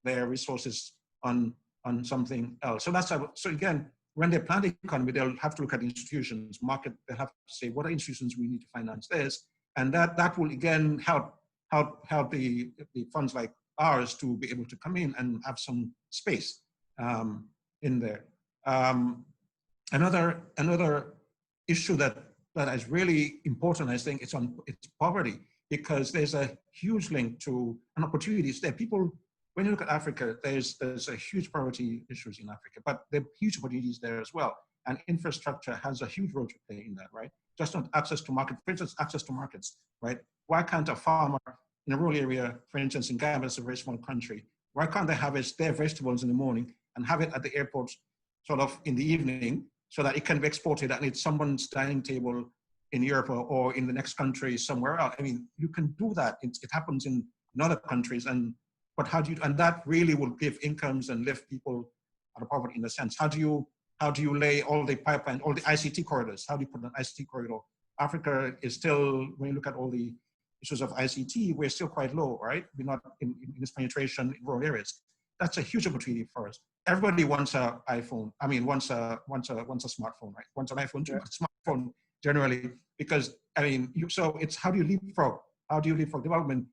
their resources on something else. So again, when they plan the economy, they'll have to look at institutions, market. They'll have to say, what are institutions we need to finance this? And that will again help the funds like ours to be able to come in and have some space in there. Another issue that is really important, I think, it's poverty, because there's a huge link to opportunities there. People, when you look at Africa, there's a huge poverty issues in Africa, but there are huge opportunities there as well. And infrastructure has a huge role to play in that, right? Just not access to market, for instance, access to markets, right? Why can't a farmer in a rural area, for instance, in Ghana, it's a very small country, Why can't they harvest their vegetables in the morning and have it at the airport sort of in the evening so that it can be exported and it's someone's dining table in Europe or in the next country somewhere else? I mean, you can do that. It happens in other countries. But how do you, and that really will give incomes and lift people out of poverty in a sense. How do you lay all the pipeline, all the ICT corridors? How do you put an ICT corridor? Africa is still, when you look at all the issues of ICT, we're still quite low, right? We're not in this penetration in rural areas. That's a huge opportunity for us. Everybody wants an iPhone. I mean, wants a smartphone, right? Wants an iPhone too, but smartphone generally, because I mean, so it's how do you leapfrog? How do you leapfrog development?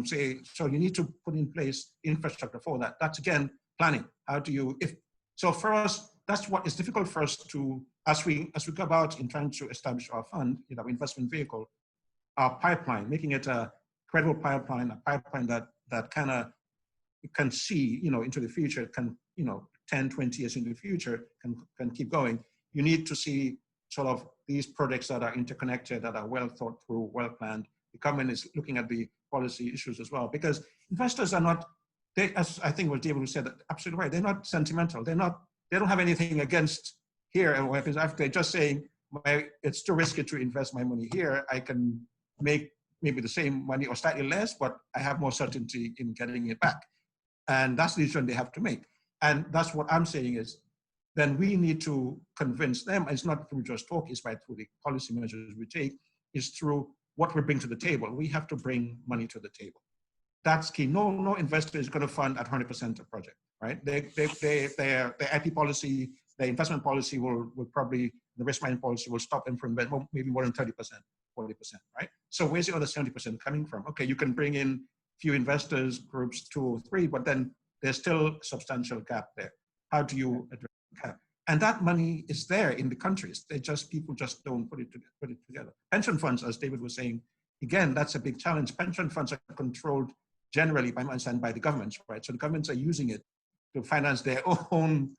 So you need to put in place infrastructure for that. That's again planning. How do you? So for us, that's what is difficult for us to, as we go about in trying to establish our fund, investment vehicle, our pipeline, making it a credible pipeline, a pipeline that kind of can see, into the future, can, 10, 20 years into the future, can keep going. You need to see sort of these projects that are interconnected, that are well thought through, well planned. The government is looking at the policy issues as well, because investors are not, as I think what David said, absolutely right. They're not sentimental. They don't have anything against here. And they're just saying, it's too risky to invest my money here. I can make maybe the same money or slightly less, but I have more certainty in getting it back. And that's the decision they have to make. And that's what I'm saying is, then we need to convince them. It's not through just talk, it's by through the policy measures we take, is through what we bring to the table. We have to bring money to the table. That's key. No investor is going to fund at 100% a project, right? Their IP policy, their investment policy will probably, the risk management policy will stop them from investment, maybe more than 30%, 40%, right? So where's the other 70% coming from? Okay, you can bring in few investors, groups, 2 or 3, but then there's still a substantial gap there. How do you address the gap? And that money is there in the countries. People just don't put it together. Pension funds, as David was saying, again, that's a big challenge. Pension funds are controlled generally by the governments, right? So the governments are using it to finance their own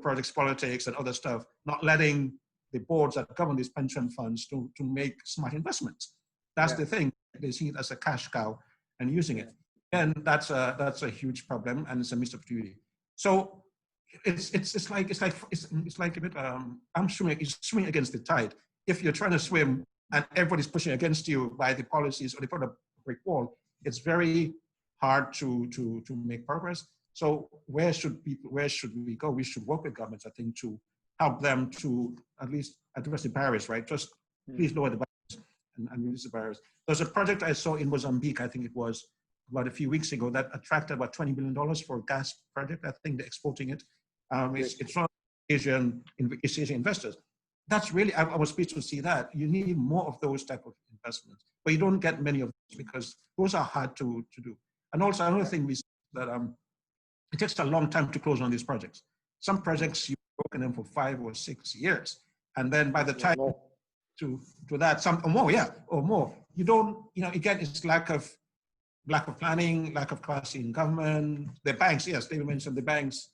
projects, politics, and other stuff, not letting the boards that govern these pension funds to make smart investments. That's the thing. They see it as a cash cow and using it. And that's a huge problem, and it's a missed opportunity. So it's like a bit I'm swimming against the tide. If you're trying to swim and everybody's pushing against you by the policies, or they put a brick wall, it's very hard to make progress. So where should we go? We should work with governments, I think, to help them to at least address the barriers, right? Just please lower the barriers and reduce the barriers. There's a project I saw in Mozambique, I think it was about a few weeks ago, that attracted about $20 billion for a gas project. I think they're exporting it. It's from East Asian investors. That's really, I was pleased to see that. You need more of those type of investments, but you don't get many of those because those are hard to do. And also another thing we see that it takes a long time to close on these projects. Some projects, you've broken them for 5 or 6 years. And then by the time to that, some or more, or more, you don't, again, it's lack of planning, lack of capacity in government. The banks, yes, David mentioned the banks,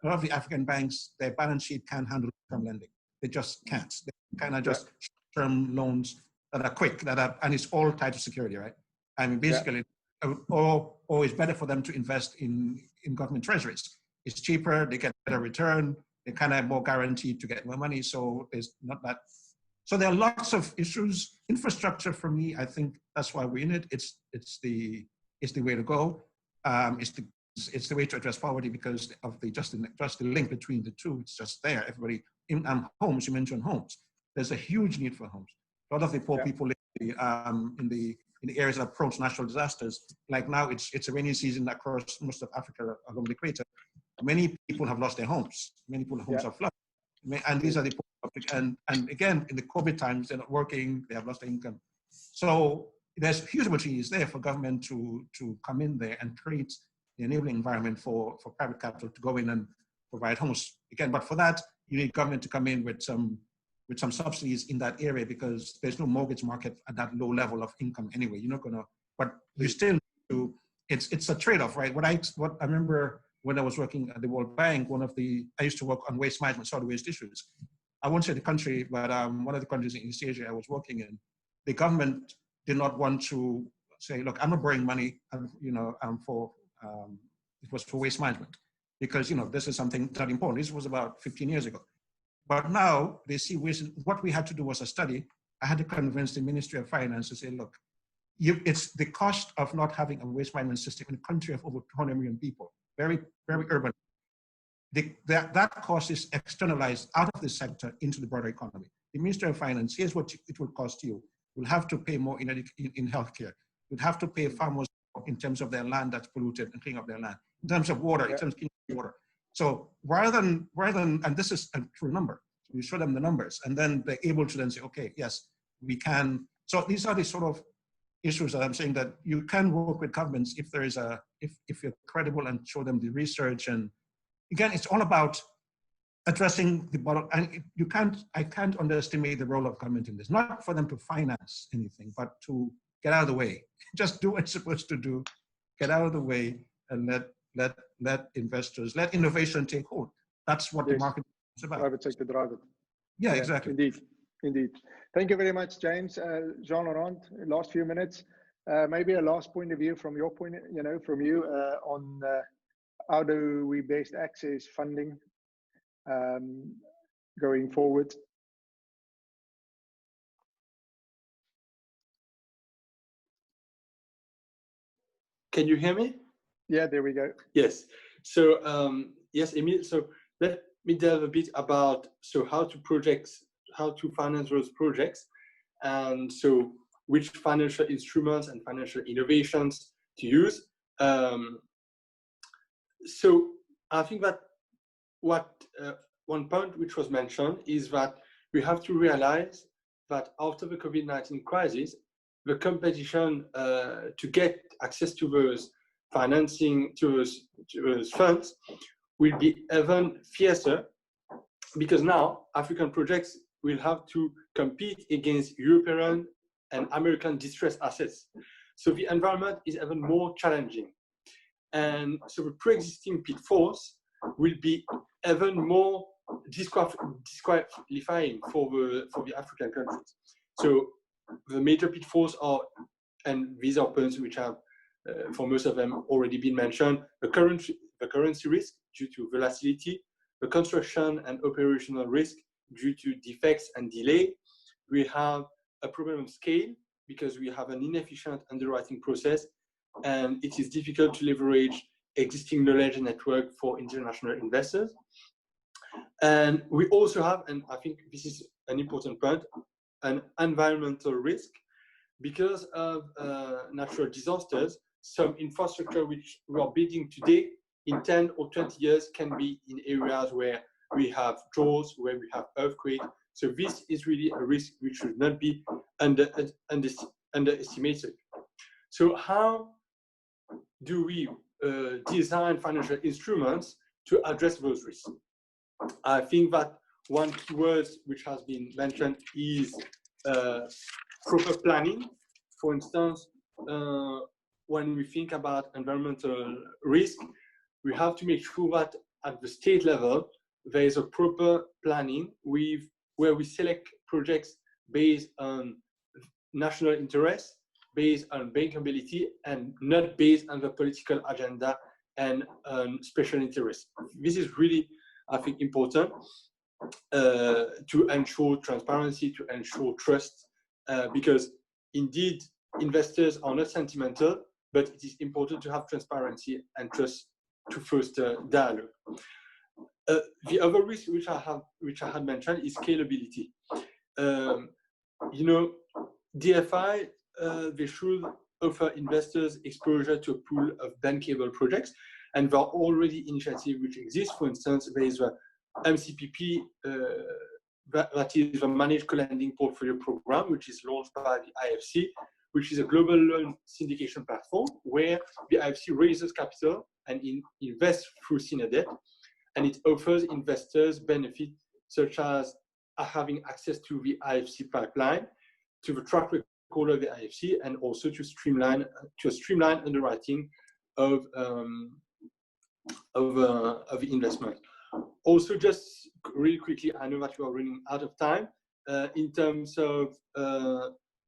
a lot of the African banks, their balance sheet can't handle term lending. They just can't. They kind of just term loans that are quick, and it's all tied to security, right? I mean, basically, or it's better for them to invest in government treasuries. It's cheaper, they get better return, they kind of more guaranteed to get more money, so it's not that. So there are lots of issues. Infrastructure, for me, I think that's why we're in it. It's the way to go. It's the way to address poverty because of just the link between the two. It's just there. Everybody in homes. You mentioned homes. There's a huge need for homes. A lot of the poor people live in the areas that approach natural disasters. Like now, it's a rainy season across most of Africa along the equator. Many people have lost their homes. Many people's homes are flooded. And these are the poor people. And again, in the COVID times, they're not working. They have lost their income. So there's huge opportunities there for government to come in there and create the enabling environment for private capital to go in and provide homes again. But for that, you need government to come in with some subsidies in that area because there's no mortgage market at that low level of income anyway. You're not gonna, but you still need to. It's a trade-off, right? What I remember when I was working at the World Bank, I used to work on waste management, solid waste issues. I won't say the country, but one of the countries in East Asia I was working in, the government did not want to say, look, I'm not borrowing money, for for waste management, because this is something that important. This was about 15 years ago. But now they see waste. What we had to do was a study. I had to convince the Ministry of Finance to say, look, it's the cost of not having a waste management system in a country of over 200 million people, very, very urban. That cost is externalized out of the sector into the broader economy. The Ministry of Finance, here's what it will cost you. You'll have to pay more in healthcare. You'll have to pay far more in terms of their land that's polluted and cleaning up their land. In terms of water, in terms of cleaning up water. So rather than, and this is a true number, we show them the numbers, and then they're able to then say, okay, yes, we can. So these are the sort of issues that I'm saying that you can work with governments if there is if you're credible and show them the research. And again, it's all about addressing the bottom. And I can't underestimate the role of government in this. Not for them to finance anything, but to get out of the way. Just do what it's supposed to do. Get out of the way and let investors, let innovation take hold. That's what the market is about. Private sector drive it. Yeah, exactly. Indeed. Thank you very much, James. Jean-Laurent, last few minutes. Maybe a last point of view from your point, from you on how do we best access funding going forward? Can you hear me? Yeah, there we go. Yes. So yes, Emile. So let me delve a bit about how to finance those projects, and so which financial instruments and financial innovations to use. So I think that one point which was mentioned is that we have to realize that after the COVID-19 crisis, the competition to get access to those financing, to those funds, will be even fiercer, because now African projects will have to compete against European and American distressed assets. So the environment is even more challenging. And so the pre-existing pitfalls will be even more disqualifying for the African countries. So the major pitfalls are, and these are points which have, for most of them, already been mentioned: the currency risk due to volatility, the construction and operational risk due to defects and delay. We have a problem of scale because we have an inefficient underwriting process, and it is difficult to leverage existing knowledge network for international investors. And we also have, and I think this is an important point, an environmental risk. Because of natural disasters, some infrastructure which we are building today in 10 or 20 years can be in areas where we have droughts, where we have earthquakes. So this is really a risk which should not be underestimated. So how do we design financial instruments to address those risks? I think that one keyword which has been mentioned is proper planning. For instance, when we think about environmental risk, we have to make sure that at the state level, there is a proper planning where we select projects based on national interest, based on bankability, and not based on the political agenda and special interest. This is really, I think, important to ensure transparency, to ensure trust, because indeed, investors are not sentimental, but it is important to have transparency and trust to foster dialogue. The other risk which I had mentioned is scalability. DFI, they should offer investors exposure to a pool of bankable projects, and there are already initiatives which exist. For instance, there is the MCPP, that is the Managed Co-Lending Portfolio Program, which is launched by the IFC, which is a global loan syndication platform where the IFC raises capital and invests through senior debt, and it offers investors benefits such as having access to the IFC pipeline, to the track record of the IFC, and also to streamline underwriting of the investment. Also, just really quickly, I know that we are running out of time. In terms of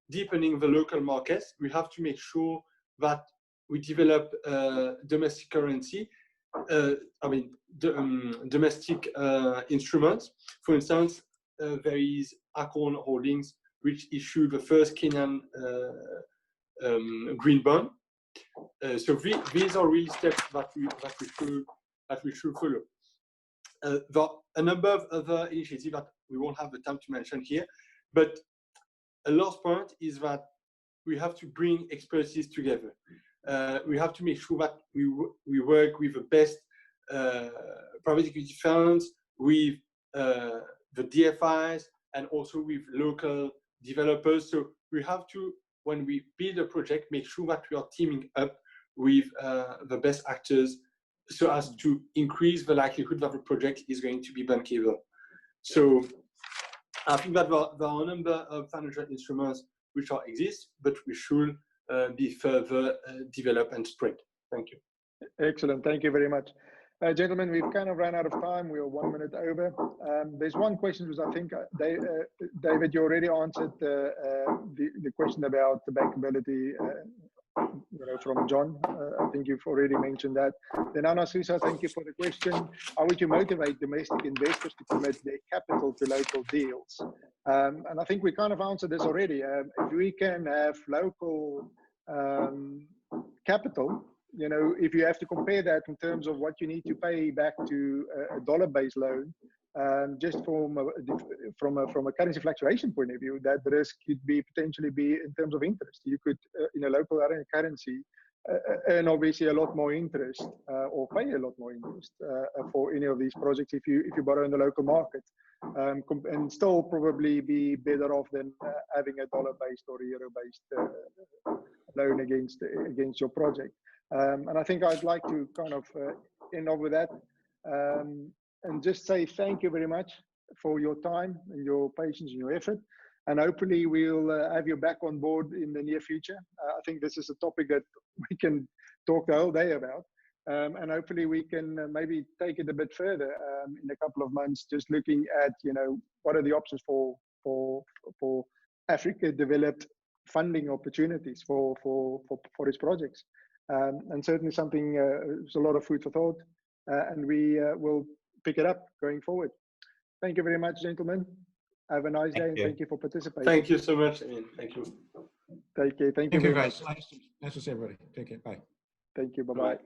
deepening the local markets, we have to make sure that we develop domestic currency, domestic instruments. For instance, there is Acorn Holdings, which issued the first Kenyan green bond. So these are really steps that we should follow. There are a number of other initiatives that we won't have the time to mention here, but a last point is that we have to bring expertise together. We have to make sure that we work with the best private equity funds, with the DFIs, and also with local developers. So we have to, when we build a project, make sure that we are teaming up with the best actors so as to increase the likelihood that the project is going to be bankable. So I think that there are a number of financial instruments which exist, but we should be further developed and spread. Thank you. Excellent. Thank you very much. Gentlemen, we've kind of run out of time. We are 1 minute over. There's one question which I think, David, you already answered the question about the bankability from John. I think you've already mentioned that. Then Anna Susa, thank you for the question. How would you motivate domestic investors to commit their capital to local deals? And I think we kind of answered this already. If we can have local capital, if you have to compare that in terms of what you need to pay back to a dollar-based loan, just from a currency fluctuation point of view, that risk could potentially be in terms of interest. You could, in a local currency, earn obviously a lot more interest or pay a lot more interest for any of these projects if you borrow in the local market, and still probably be better off than having a dollar-based or a euro-based loan against your project. And I think I'd like to kind of end off with that. And just say thank you very much for your time and your patience and your effort. And hopefully we'll have you back on board in the near future. I think this is a topic that we can talk the whole day about. And hopefully we can maybe take it a bit further in a couple of months, just looking at, what are the options for Africa developed funding opportunities for its projects. And certainly something, there's a lot of food for thought, and we will pick it up going forward. Thank you very much, gentlemen. Have a nice day, and thank you for participating. Thank you so much. Thank you. Take care. Thank you, guys. Nice to see everybody. Take care. Bye. Thank you. Bye-bye.